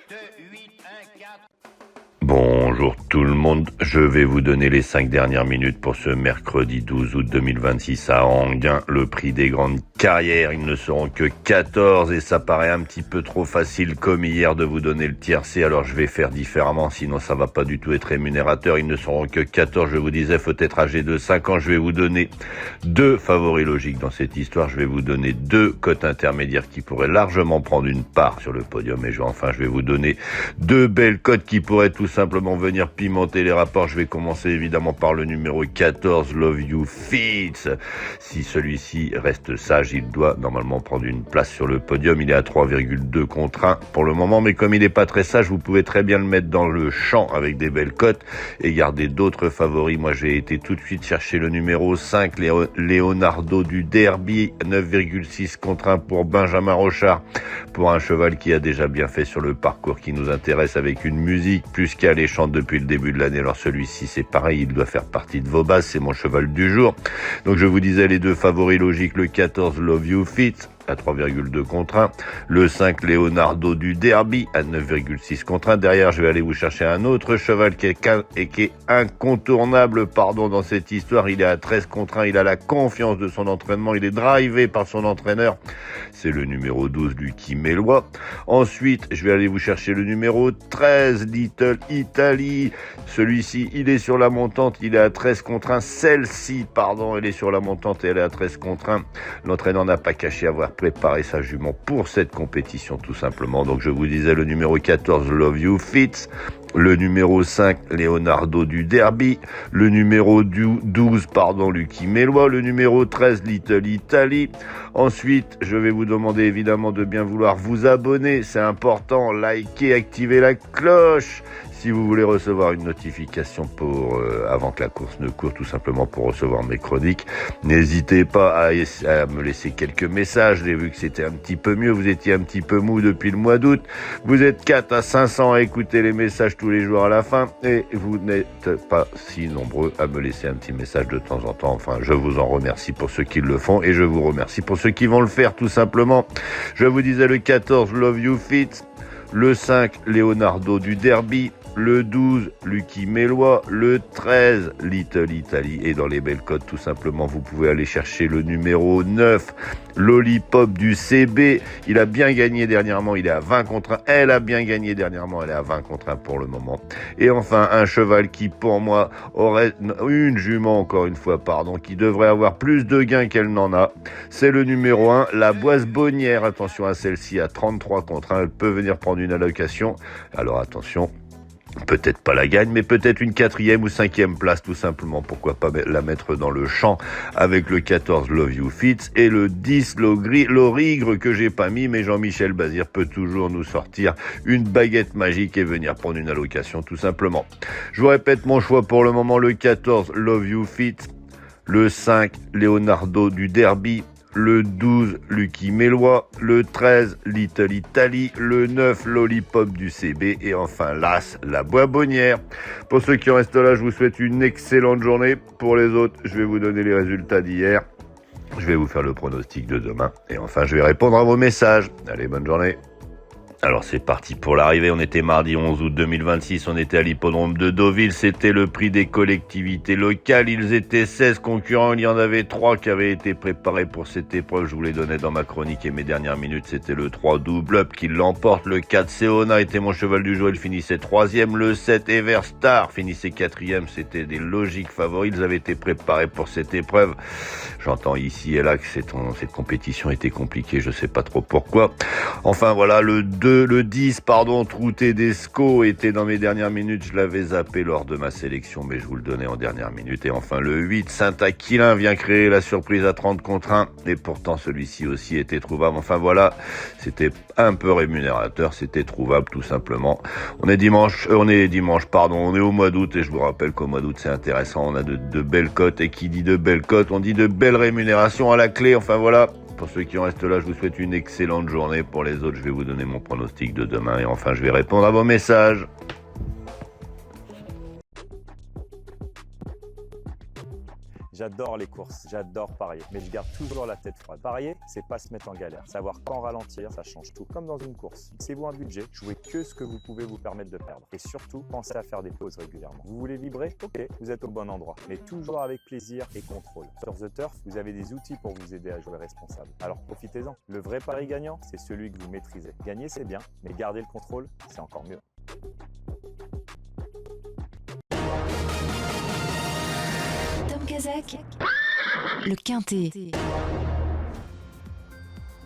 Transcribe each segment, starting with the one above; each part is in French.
2, 8, 1, 4. Bonjour tout le monde, je vais vous donner les 5 dernières minutes pour ce mercredi 12 août 2026 à Anguin. Le prix des grandes carrières, ils ne seront que 14 et ça paraît un petit peu trop facile comme hier de vous donner le tiercé, alors je vais faire différemment, sinon ça va pas du tout être rémunérateur. Ils ne seront que 14, je vous disais, faut être âgé de 5 ans. Je vais vous donner 2 favoris logiques dans cette histoire, je vais vous donner 2 cotes intermédiaires qui pourraient largement prendre une part sur le podium et je vais vous donner 2 belles cotes qui pourraient tout simplement venir pimenter les rapports. Je vais commencer évidemment par le numéro 14, Love You Fits. Si celui-ci reste sage, il doit normalement prendre une place sur le podium. Il est à 3,2 contre 1 pour le moment, mais comme il n'est pas très sage, vous pouvez très bien le mettre dans le champ avec des belles cotes et garder d'autres favoris. Moi, j'ai été tout de suite chercher le numéro 5, Leonardo du Derby, 9,6 contre 1 pour Benjamin Rochard, pour un cheval qui a déjà bien fait sur le parcours qui nous intéresse, avec une musique plus qu'alléchante depuis le début de l'année. Alors celui-ci, c'est pareil, il doit faire partie de vos bases, c'est mon cheval du jour. Donc je vous disais les 2 favoris logiques, le 14 Love You Fit à 3,2 contre 1, le 5 Leonardo du Derby à 9,6 contre 1. Derrière, je vais aller vous chercher un autre cheval qui est incontournable dans cette histoire. Il est à 13 contre 1, il a la confiance de son entraînement, il est drivé par son entraîneur. C'est le numéro 12, Lucky Mélois. Ensuite, je vais aller vous chercher le numéro 13, Little Italy. Celui-ci, il est sur la montante, il est à 13 contre 1. Celle-ci, elle est sur la montante et elle est à 13 contre 1. L'entraîneur n'a pas caché avoir préparé sa jument pour cette compétition tout simplement. Donc je vous disais le numéro 14 Love You Fits, le numéro 5 Leonardo du Derby, le numéro 12 Lucky Mélois, le numéro 13 Little Italy. Ensuite, je vais vous demander évidemment de bien vouloir vous abonner, c'est important, liker, activer la cloche si vous voulez recevoir une notification avant que la course ne court, tout simplement pour recevoir mes chroniques. N'hésitez pas à me laisser quelques messages. J'ai vu que c'était un petit peu mieux, vous étiez un petit peu mou depuis le mois d'août. Vous êtes 4 à 500 à écouter les messages tous les jours à la fin et vous n'êtes pas si nombreux à me laisser un petit message de temps en temps. Enfin, je vous en remercie pour ceux qui le font et je vous remercie pour ceux qui vont le faire tout simplement. Je vous disais le 14 Love You Fit, le 5 Leonardo du Derby, le 12, Lucky Mélois, le 13, Little Italy. Et dans les belles cotes, tout simplement, vous pouvez aller chercher le numéro 9, Lollipop du CB. Il a bien gagné dernièrement, il est à 20 contre 1. Elle a bien gagné dernièrement, elle est à 20 contre 1 pour le moment. Et enfin, un cheval qui, pour moi, aurait une jument, qui devrait avoir plus de gains qu'elle n'en a. C'est le numéro 1, la Boisse Bonnière. Attention à celle-ci, à 33 contre 1. Elle peut venir prendre une allocation. Alors attention, peut-être pas la gagne, mais peut-être une 4e ou 5e place, tout simplement. Pourquoi pas la mettre dans le champ avec le 14 Love You Fits et le 10 l'Origre que j'ai pas mis, mais Jean-Michel Bazir peut toujours nous sortir une baguette magique et venir prendre une allocation, tout simplement. Je vous répète mon choix pour le moment, le 14 Love You Fits, le 5 Leonardo du Derby, le 12 Lucky Mélois, le 13 Little Italy, le 9 Lollipop du CB et enfin l'As, la Boisse Bonnière. Pour ceux qui en restent là, je vous souhaite une excellente journée. Pour les autres, je vais vous donner les résultats d'hier. Je vais vous faire le pronostic de demain et enfin je vais répondre à vos messages. Allez, bonne journée. Alors c'est parti pour l'arrivée, on était mardi 11 août 2026, on était à l'hippodrome de Deauville, c'était le prix des collectivités locales, ils étaient 16 concurrents, il y en avait 3 qui avaient été préparés pour cette épreuve, je vous les donnais dans ma chronique et mes dernières minutes, c'était le 3 Double Up qui l'emporte, le 4 Seona était mon cheval du jour, il finissait 3e, le 7 Everstar finissait 4e, c'était des logiques favoris, ils avaient été préparés pour cette épreuve. J'entends ici et là que cette compétition était compliquée, je sais pas trop pourquoi. Enfin voilà, le 10, Trou Tedesco était dans mes dernières minutes, je l'avais zappé lors de ma sélection, mais je vous le donnais en dernière minute. Et enfin le 8, Saint-Aquilin vient créer la surprise à 30 contre 1, et pourtant celui-ci aussi était trouvable. Enfin voilà, c'était un peu rémunérateur, c'était trouvable tout simplement. On est au mois d'août, et je vous rappelle qu'au mois d'août c'est intéressant, on a de belles cotes, et qui dit de belles cotes, on dit de belles rémunérations à la clé. Enfin voilà. Pour ceux qui en restent là, je vous souhaite une excellente journée. Pour les autres, je vais vous donner mon pronostic de demain. Et enfin, je vais répondre à vos messages. J'adore J'adore les courses, j'adore parier, mais je garde toujours la tête froide. Parier, c'est pas se mettre en galère. Savoir quand ralentir, ça change tout. Comme dans une course. Fixez-vous un budget, jouez que ce que vous pouvez vous permettre de perdre. Et surtout, pensez à faire des pauses régulièrement. Vous voulez vibrer? Ok, vous êtes au bon endroit. Mais toujours avec plaisir et contrôle. Sur The Turf, vous avez des outils pour vous aider à jouer responsable. Alors profitez-en. Le vrai pari gagnant, c'est celui que vous maîtrisez. Gagner, c'est bien, mais garder le contrôle, c'est encore mieux. Tom Kazak, le Quintet.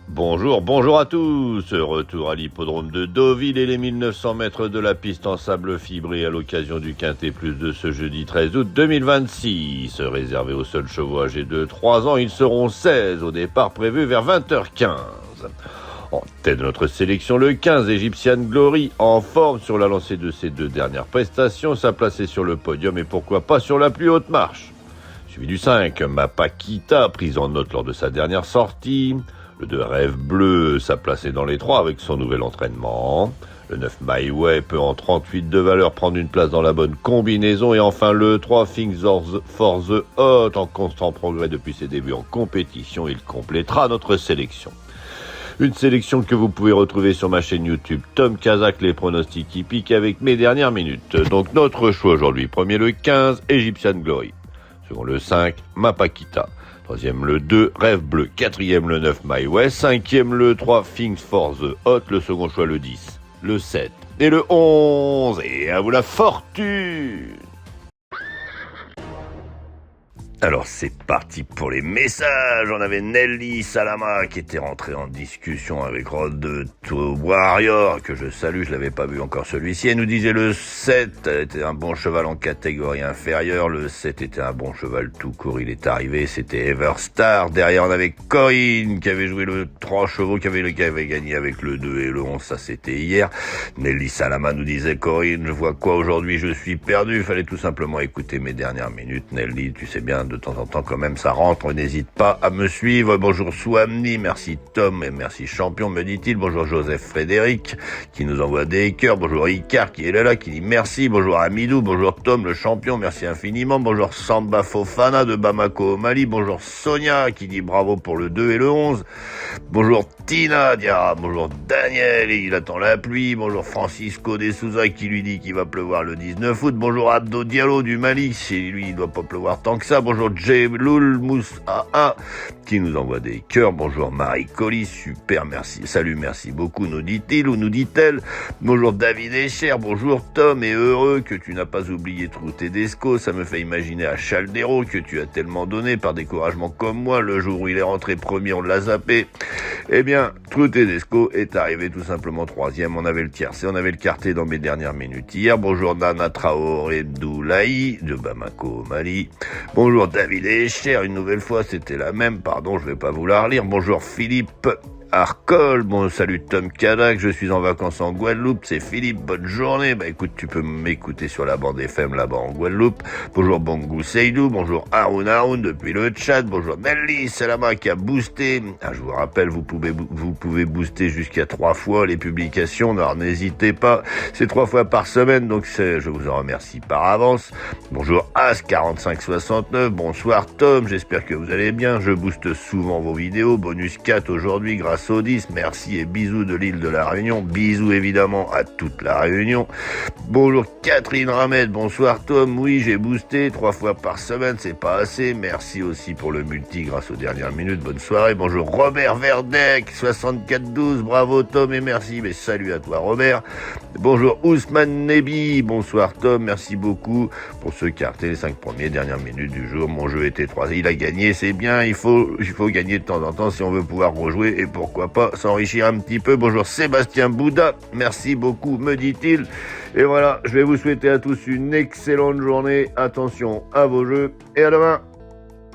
Bonjour à tous. Retour à l'hippodrome de Deauville et les 1900 mètres de la piste en sable fibré à l'occasion du Quintet Plus de ce jeudi 13 août 2026. Réservé aux seuls chevaux âgés de 3 ans, ils seront 16 au départ prévu vers 20h15. En tête de notre sélection, le 15 Egyptian Glory, en forme sur la lancée de ses 2 dernières prestations, s'a placé sur le podium et pourquoi pas sur la plus haute marche. Suivi du 5, Mapakita, prise en note lors de sa dernière sortie. Le 2 Rêve Bleu s'a placé dans les 3 avec son nouvel entraînement. Le 9 My Way peut en 38 de valeur prendre une place dans la bonne combinaison. Et enfin le 3 Things for the Hot, en constant progrès depuis ses débuts en compétition, il complétera notre sélection. Une sélection que vous pouvez retrouver sur ma chaîne YouTube Tom Kazak, les pronostics hippiques avec mes dernières minutes. Donc notre choix aujourd'hui, premier le 15 Egyptian Glory, second le 5 Mapakita, troisième le 2 Rêve Bleu, quatrième le 9 My West, cinquième le 3 Things for the Hot, le second choix le 10, le 7 et le 11. Et à vous la fortune! Alors c'est parti pour les messages. On avait Nelly Salama qui était rentrée en discussion avec Rod de Warrior, que je salue, je l'avais pas vu encore celui-ci. Elle nous disait le 7 était un bon cheval en catégorie inférieure, le 7 était un bon cheval tout court, il est arrivé, c'était Everstar. Derrière on avait Corinne qui avait joué le 3 chevaux, qui avait gagné avec le 2 et le 11, ça c'était hier. Nelly Salama nous disait Corinne, je vois quoi aujourd'hui, je suis perdu, il fallait tout simplement écouter mes dernières minutes. Nelly, tu sais bien, de temps en temps quand même ça rentre, n'hésite pas à me suivre. Bonjour Souamni, merci Tom et merci Champion, me dit-il. Bonjour Joseph Frédéric qui nous envoie des cœurs. Bonjour Ricard qui est là qui dit merci. Bonjour Amidou, bonjour Tom le champion, merci infiniment. Bonjour Samba Fofana de Bamako au Mali. Bonjour Sonia qui dit bravo pour le 2 et le 11. Bonjour Tina Diarra, bonjour Daniel, et il attend la pluie. Bonjour Francisco de Souza qui lui dit qu'il va pleuvoir le 19 août. Bonjour Abdo Diallo du Mali, chez lui il doit pas pleuvoir tant que ça. Bonjour Jeloul Moussa qui nous envoie des cœurs. Bonjour Marie Colli, super, merci, salut, merci beaucoup, nous dit-il ou nous dit-elle. Bonjour David Echer, bonjour Tom, et heureux que tu n'as pas oublié Trou Tedesco, ça me fait imaginer à Chaldero que tu as tellement donné par découragement comme moi, le jour où il est rentré premier on l'a zappé. Eh bien, Trou Tedesco est arrivé tout simplement 3e, on avait le tiercé, on avait le quarté dans mes dernières minutes hier. Bonjour Nana Traoré Doulaï de Bamako au Mali. Bonjour David Echer, une nouvelle fois, c'était la même, pardon, je vais pas vous la relire. Bonjour Philippe Arcol, bon salut Tom Kazak, je suis en vacances en Guadeloupe, c'est Philippe, bonne journée. Bah écoute, tu peux m'écouter sur la bande FM là-bas en Guadeloupe. Bonjour Bangou Seydou, bonjour Haroun depuis le Tchad, bonjour Nelly Salama qui a boosté. Je vous rappelle, vous pouvez booster jusqu'à 3 fois les publications, alors n'hésitez pas, c'est 3 fois par semaine, donc je vous en remercie par avance. Bonjour As4569, bonsoir Tom, j'espère que vous allez bien, je booste souvent vos vidéos, bonus 4 aujourd'hui grâce au 10, merci et bisous de l'île de la Réunion, bisous évidemment à toute la Réunion. Bonjour Catherine Ramed, bonsoir Tom, oui j'ai boosté 3 fois par semaine, c'est pas assez, merci aussi pour le multi grâce aux dernières minutes, bonne soirée. Bonjour Robert Verdec, 6412, bravo Tom et merci, mais salut à toi Robert. Bonjour Ousmane Nebi, bonsoir Tom, merci beaucoup pour ce quartet, les 5 premières dernières minutes du jour, mon jeu était 3, il a gagné, c'est bien, il faut gagner de temps en temps si on veut pouvoir rejouer et pourquoi pas s'enrichir un petit peu. Bonjour Sébastien Bouddha, merci beaucoup me dit-il. Et voilà, je vais vous souhaiter à tous une excellente journée, attention à vos jeux et à demain.